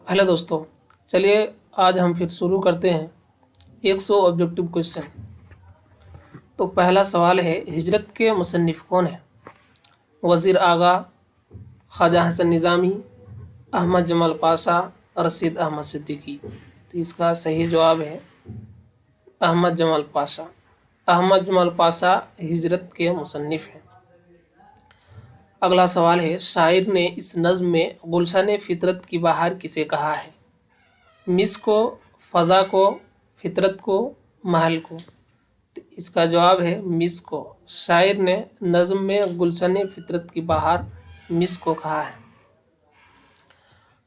Hello दोस्तों, चलिए आज हम फिर शुरू करते हैं 100 ऑब्जेक्टिव क्वेश्चन। तो पहला सवाल है, हिजरत के मुसन्निफ कौन है? वज़ीर आगा, ख्वाजा हसन निज़ामी, अहमद जमाल पाशा, रशीद अहमद सिद्दीकी। तो इसका सही जवाब है अहमद जमाल पाशा। अहमद जमाल पाशा हिजरत के मुसन्निफ हैं। अगला सवाल है, शायर ने इस नज़्म में गुलशन फितरत की बहार किसे कहा है? मिस को, फ़ज़ा को, फितरत को, महल को। तो इसका जवाब है मिस को। शायर ने नज़्म में गुलशन फितरत की बहार मिस को कहा है।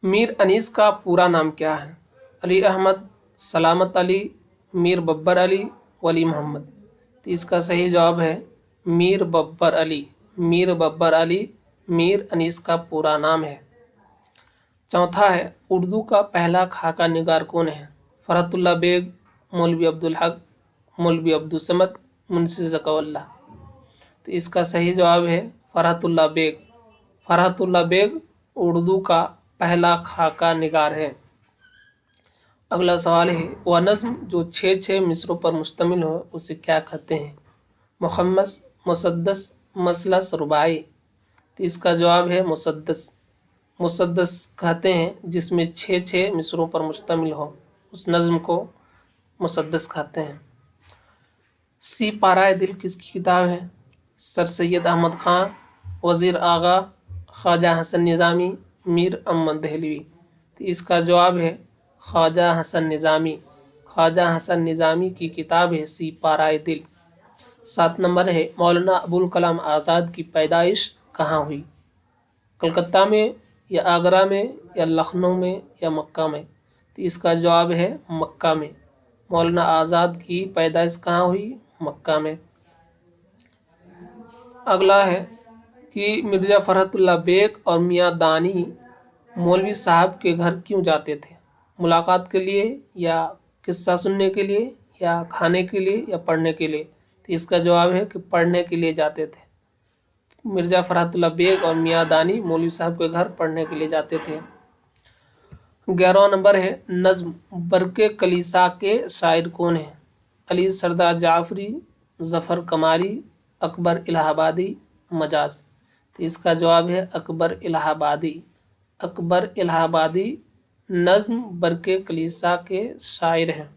मीर अनीस का पूरा नाम क्या है? अली अहमद, सलामत अली, मीर बब्बर अली, वली मोहम्मद। तो इसका सही जवाब है मीर बब्बर अली। मीर बब्बर अली मीर अनीस का पूरा नाम है। चौथा है, उर्दू का पहला खाका निगार कौन है? फरहतुल्लाह बेग, मौलवी अब्दुल हक, मौलवी अब्दुल समद, मुंशी ज़काउल्लाह। तो इसका सही जवाब है फरहतुल्लाह बेग। फरहतुल्लाह बेग उर्दू का पहला खाका निगार है। अगला सवाल है, वह नज़्म जो 6 मिसरों पर मुश्तमिल हो उसे क्या कहते हैं? मुखम्मस, मुसद्दस, मसलस, रुबाई। तो इसका जवाब है मुसद्दस। मुसद्दस कहते हैं जिसमें 6 मिसरों पर मुश्तमिल हो, उस नज़्म को मुसद्दस कहते हैं। सी पाराए दिल किसकी किताब है? सर सैयद अहमद ख़ान, वज़ीर आगा, ख्वाजा हसन निज़ामी, मीर अहमद दहलवी। तो इसका जवाब है ख्वाजा हसन निज़ामी। ख्वाजा हसन निज़ामी की किताब है सी पाराए दिल। 7 नंबर है, मौलाना अबुल कलाम आज़ाद की पैदाइश कहाँ हुई? कलकत्ता में, या आगरा में, या लखनऊ में, या मक्का में। तो इसका जवाब है मक्का में। मौलाना आज़ाद की पैदाइश कहाँ हुई? मक्का में। अगला है कि मिर्ज़ा फ़रहतुल्लाह बेग और मियाँ दानी मौलवी साहब के घर क्यों जाते थे? मुलाकात के लिए, या किस्सा सुनने के लिए, या खाने के लिए, या पढ़ने के लिए। तो इसका जवाब है कि पढ़ने के लिए जाते थे। मिर्ज़ा फ़रहतुल्लाह बेग और मियाँ दानी मौलवी साहब के घर पढ़ने के लिए जाते थे। 11वां नंबर है, नज़्म बरके कलीसा के शायर कौन है? अली सरदार जाफरी, ज़फ़र कमारी, अकबर इलाहाबादी, मजाज। तो इसका जवाब है अकबर इलाहाबादी। अकबर इलाहाबादी नज़्म बरके कलीसा के शायर हैं।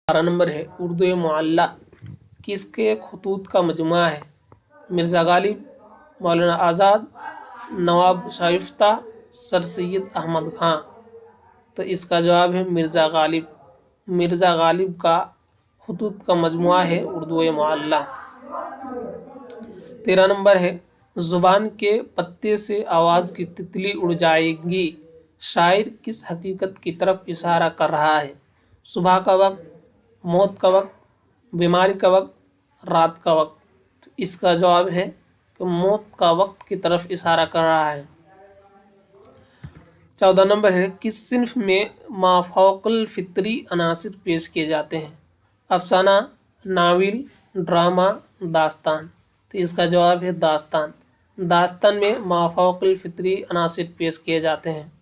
12 नंबर है, उर्दू मुअल्ला किसके खतूत का मजमुआ है? मिर्ज़ा गालिब, मौलाना आज़ाद, नवाब शाइफ्ता, सर सैयद अहमद ख़ान। तो इसका जवाब है मिर्ज़ा गालिब। मिर्ज़ा गालिब का खतूत का मजमुआ है उर्दू मुअल्ला। 13 नंबर है, ज़ुबान के पत्ते से आवाज़ की तितली उड़ जाएगी शायर किस हकीकत की तरफ इशारा कर रहा है? सुबह का वक्त, मौत का वक्त, बीमारी का वक्त, रात का वक्त। तो इसका जवाब है कि मौत का वक्त की तरफ इशारा कर रहा है। 14 नंबर है, किस सिन्फ में माफौकल फितरी अनासिर पेश किए जाते हैं? अफसाना, नाविल, ड्रामा, दास्तान। तो इसका जवाब है दास्तान। दास्तान में माफौकल फितरी अनासिर पेश किए जाते हैं।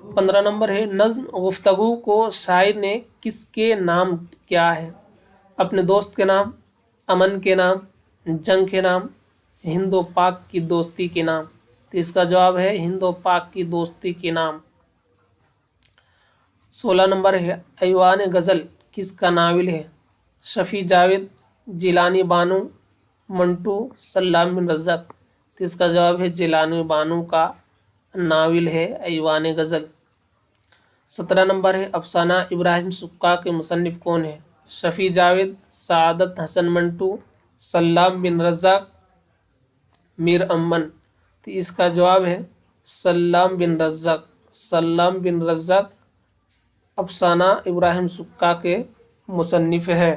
15 नंबर है, नज़्म गुफ्तगू को शायर ने किसके नाम किया है? अपने दोस्त के नाम, अमन के नाम, जंग के नाम, हिंदो पाक की दोस्ती के नाम। तो इसका जवाब है हिंदो पाक की दोस्ती के नाम। 16 नंबर है, ऐवान गज़ल किसका नाविल है? शफ़ी जावेद, जिलानी बानू, मंटू, सल्लाम बिन रज़्ज़ाक़। तो इसका जवाब है जिलानी बानू का नाविल है ऐवान गज़ल। 17 नंबर है, अफसाना इब्राहिम सुक्का के मुसन्निफ कौन है? शफ़ी जावेद, सआदत हसन मंटू, सल्लाम बिन रज़्ज़ाक़, मीर अमन। तो इसका जवाब है सल्लाम बिन रज़्ज़ाक़। सल्लाम बिन रज़्ज़ाक़ अफसाना इब्राहिम सुक्का के मुसन्निफ है।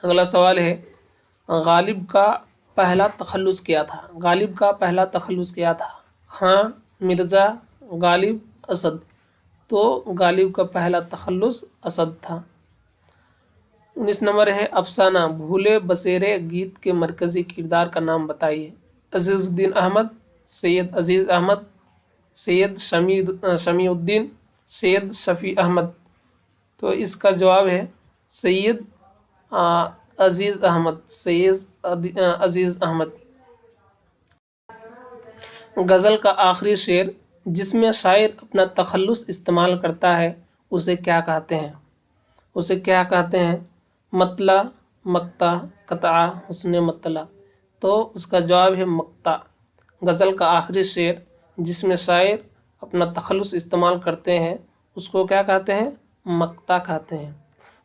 अगला सवाल है, गालिब का पहला तखल्लुस क्या था? गालिब का पहला तखल्लुस क्या था? खां, मिर्ज़ा, गालिब, असद। तो गालिब का पहला तखल्लुस असद था। 19 नंबर है, अफसाना भूले बसेरे गीत के मरकज़ी किरदार का नाम बताइए। अज़ीज़ुद्दीन अहमद, सैयद अजीज़ अहमद, सैयद शमीउद्दीन, सैयद शफी अहमद। तो इसका जवाब है सैयद अजीज़ अहमद, सैयद अजीज़ अहमद। गज़ल का आखिरी शेर जिसमें शायर अपना तखल्लुस इस्तेमाल करता है उसे क्या कहते हैं? उसे क्या कहते हैं? मतला, मक्ता, कतआ, हुस्न मतला। तो उसका जवाब है मक्ता। गज़ल का आखिरी शेर जिसमें शायर अपना तखल्लुस इस्तेमाल करते हैं उसको क्या कहते हैं? मक्ता कहते हैं।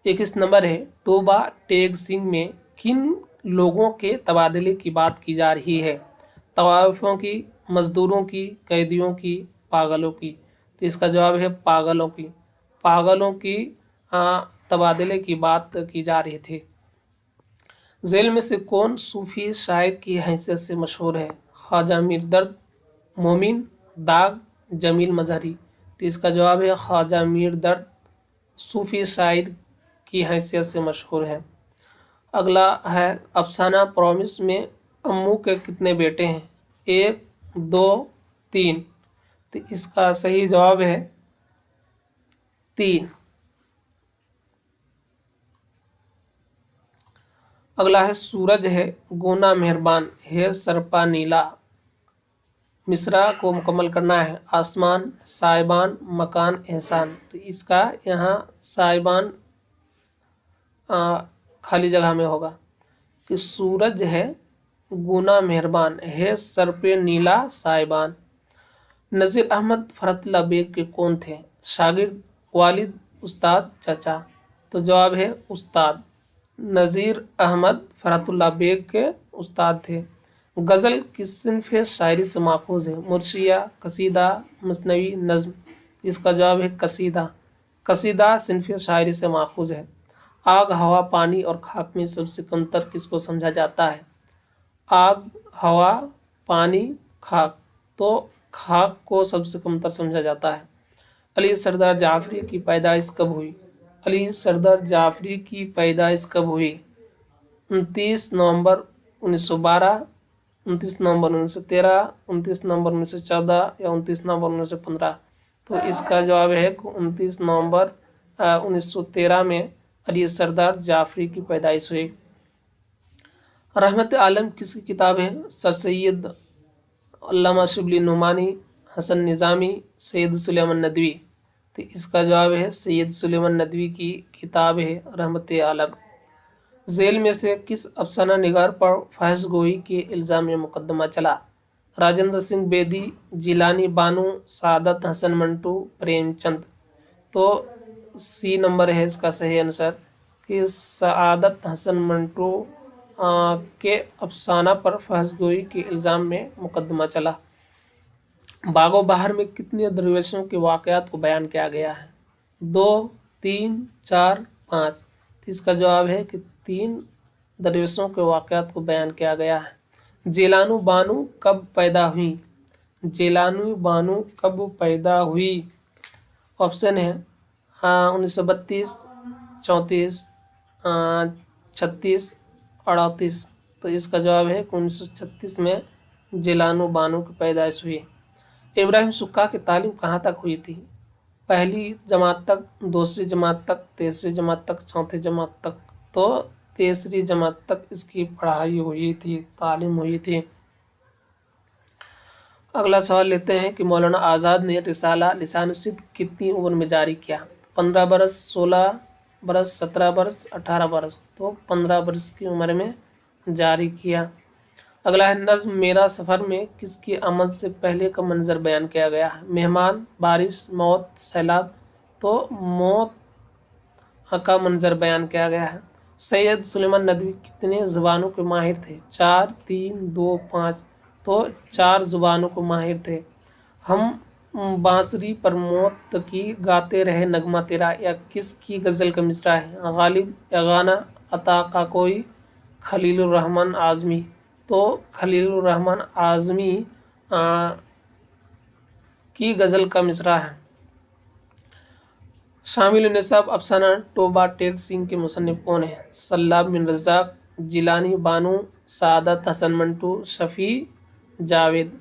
21 नंबर है, टोबा टेक सिंह में किन लोगों के तबादले की बात की जा रही है? तवाइफों की, मजदूरों की, कैदियों की, पागलों की। तो इसका जवाब है पागलों की। पागलों की तबादले की बात की जा रही थी। जेल में से कौन सूफी शायर की हैसियत से मशहूर है? ख्वाजा मीर दर्द, मोमिन, दाग, जमील मजहरी। तो इसका जवाब है ख्वाजा मीर दर्द सूफी शायर की हैसियत से मशहूर है। अगला है अफसाना प्रॉमिस में अम्मू के कितने बेटे हैं? 1, 2, 3। तो इसका सही जवाब है 3। अगला है सूरज है गोना मेहरबान है सरपा नीला। मिसरा को मुकम्मल करना है। आसमान, साइबान, मकान, एहसान। तो इसका यहाँ साइबान खाली जगह में होगा कि सूरज है गुना मेहरबान है सर पे नीला साइबान। नज़ीर अहमद फरहतुल्लाह बेग के कौन थे? शागिर्द, वालिद, उस्ताद, चाचा। तो जवाब है उस्ताद। नज़ीर अहमद फरहतुल्लाह बेग के उस्ताद थे। गज़ल किस सिन्फ़ शायरी से माखूज़ है? मुर्शिया, कसीदा, मसनवी, नज़्म। इसका जवाब है कसीदा। कसीदा सिन्फ़ शायरी से माखूज़ है। आग, हवा, पानी और खाक में सबसे कमतर किसको समझा जाता है? आग, हवा, पानी, खाक। तो खाक को सबसे कमतर समझा जाता है। अली सरदार जाफरी की पैदाइश कब हुई? अली सरदार जाफरी की पैदाइश कब हुई? 29 नवंबर 1912, 29 नवंबर 1913, 29 नवंबर 1914 या 29 नवंबर 1915। तो इसका जवाब है 29 नवंबर 1913 में अली सरदार जाफरी की पैदाइश हुई। रहमत आलम किसकी किताब है? सर सैयद अल्लामा शिबली नुमानी, हसन निज़ामी, सैयद सुलेमान नदवी। तो इसका जवाब है सैयद सुलेमान नदवी की किताब है रहमत आलम। जेल में से किस अफसाना निगार पर फहश गोई के इल्ज़ाम में मुकदमा चला? राजेंद्र सिंह बेदी, जिलानी बानू, सादत हसन मंटू, प्रेमचंद। तो सी नंबर है इसका सही आंसर कि सादत हसन मंटू के अफसाना पर फहश गोई के इल्ज़ाम में मुकदमा चला। बागो बहार में कितने दरवेशों के वाक़यात को बयान किया गया है? 2, 3, 4, 5। तो इसका जवाब है कि 3 दरवेशों के वाक़यात को बयान किया गया है। जेलानु बानू कब पैदा हुई? जेलानु बानू कब पैदा हुई? ऑप्शन है 1932, 34, 36, 38। तो इसका जवाब है 1936 में जेलानु बानू की पैदाइश हुई। इब्राहिम सुक्का की तालीम कहाँ तक हुई थी? पहली जमात तक, दूसरी जमात तक, तीसरी जमात तक, चौथी जमात तक। तो तीसरी जमात तक इसकी पढ़ाई हुई थी, तालीम हुई थी। अगला सवाल लेते हैं कि मौलाना आज़ाद ने रिसाला लिसानुस्सिद्क़ कितनी उम्र में जारी किया? 15 बरस, 16 बरस, 17 बरस, 18 बरस। तो 15 बरस की उम्र में जारी किया। अगला है नज़्म मेरा सफ़र में किसकी आमद से पहले का मंजर बयान किया गया है? मेहमान, बारिश, मौत, सैलाब। तो मौत का मंजर बयान किया गया है। सैयद सुलेमान नदवी कितने ज़ुबानों के माहिर थे? 4, 3, 2, 5। तो 4 ज़ुबानों को माहिर थे। हम बांसुरी पर मौत की गाते रहे नगमा तेरा या किसकी गज़ल का मिसरा है? गालिब या गाना, अता का कोई, खलीलुर रहमान आज़मी। तो खलीलुर रहमान आज़मी की गज़ल का मिसरा है। शामिल निसाब अफसाना टोबा टेक सिंह के मुसन्निफ कौन है? सल्लाब बिन रज़ाक, जिलानी बानू, सादत हसन मंटू, शफ़ी जावेद।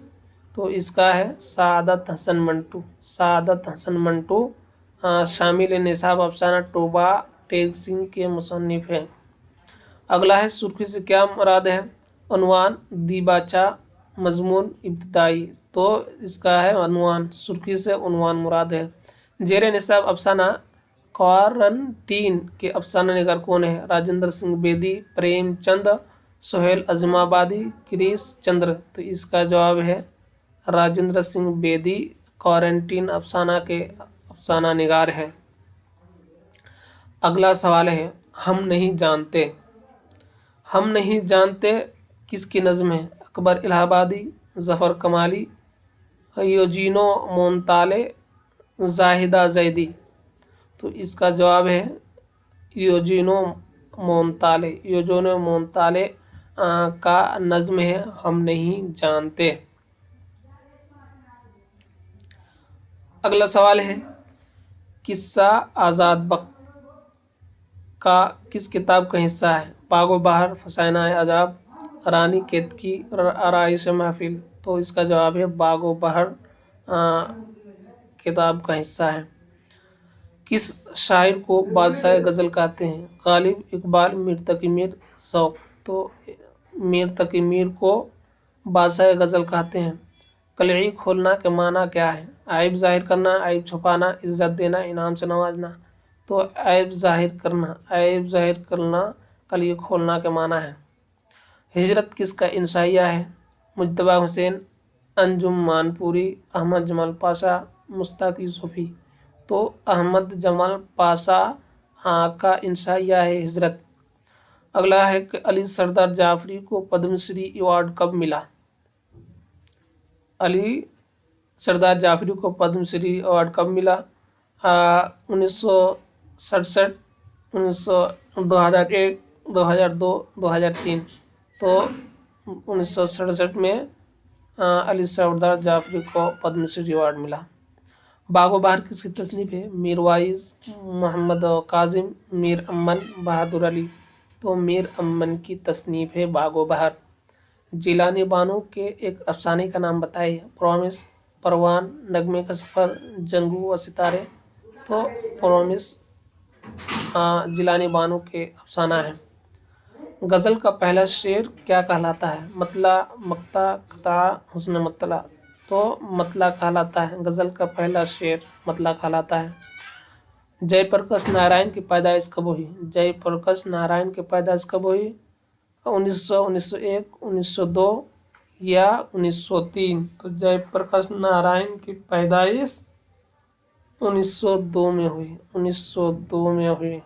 تو اس کا ہے سعادت حسن منٹو، سعادت حسن منٹو شامل نصاب افسانہ ٹوبا ٹیک سنگھ کے مصنف ہیں۔ اگلا ہے سرخی سے کیا مراد ہے؟ عنوان، دیباچہ، مضمون، ابتدائی۔ تو اس کا ہے عنوان، سرخی سے عنوان مراد ہے۔ زیر نصاب افسانہ کوارنٹین کے افسانہ نگار کون ہے؟ راجندر سنگھ بیدی، پریم چند، سہیل اعظم آبادی، گریش چندر۔ تو اس کا جواب ہے راجندر سنگھ بیدی کوارنٹین افسانہ کے افسانہ نگار ہے۔ اگلا سوال ہے ہم نہیں جانتے۔ ہم نہیں جانتے کس کی نظم ہے؟ اکبر الہ آبادی، ظفر کمالی، یوجینو مونتالے، زاہدہ زیدی۔ تو اس کا جواب ہے یوجینو مونتالے، یوجینو مونتالے کا نظم ہے ہم نہیں جانتے۔ اگلا سوال ہے قصہ آزاد بخت کا کس کتاب کا حصہ ہے؟ باغ و بہار، فسانہ عذاب، رانی کیتکی، آرائش محفل۔ تو اس کا جواب ہے باغ و بہار کتاب کا حصہ ہے۔ کس شاعر کو بادشاہ غزل کہتے ہیں؟ غالب اقبال، میر تقی میر، شوق۔ تو میر تقی میر کو بادشاہ غزل کہتے ہیں۔ قلعی کھولنا کے معنی کیا ہے؟ عیب ظاہر کرنا، عیب چھپانا، عزت دینا، انعام سے نوازنا۔ تو عیب ظاہر کرنا، عیب ظاہر کرنا قلعی کھولنا کے معنی ہے۔ ہجرت کس کا انشائیہ ہے؟ مجتبیٰ حسین، انجم مانپوری، احمد جمال پاشا، مشتاق یوسفی۔ تو احمد جمال پاشا کا انشائیہ ہے ہجرت۔ اگلا ہے کہ علی سردار جعفری کو پدم شری ایوارڈ کب ملا؟ علی سردار جعفری کو پدم شری ایوارڈ کب ملا؟ 1967، 2001، 2002، 2003۔ تو 1967 میں علی سردار جعفری کو پدم شری ایوارڈ ملا۔ باغ و بہار کس کی تصنیف ہے؟ میر وائز، محمد کاظم، میر امن، بہادر علی۔ تو میر امن کی تصنیف ہے باغ و بہار۔ جیلانی بانو کے ایک افسانے کا نام بتائیے۔ پرومس، پروان، نغمے کا سفر، جنگو و ستارے۔ تو پرومس جیلانی بانو کے افسانہ ہے۔ غزل کا پہلا شعر کیا کہلاتا ہے؟ مطلع، مقطع، قطعہ، حسن مطلع۔ تو مطلع کہلاتا ہے، غزل کا پہلا شعر مطلع کہلاتا ہے۔ جے پرکش نارائن کی پیدائش کب ہوئی؟ جے پرکش نارائن کی پیدائش کب ہوئی؟ 1900، 1901، 1902 یا 1903۔ تو جے پرکش نارائن کی پیدائش 1902 میں ہوئی، 1902 میں ہوئی۔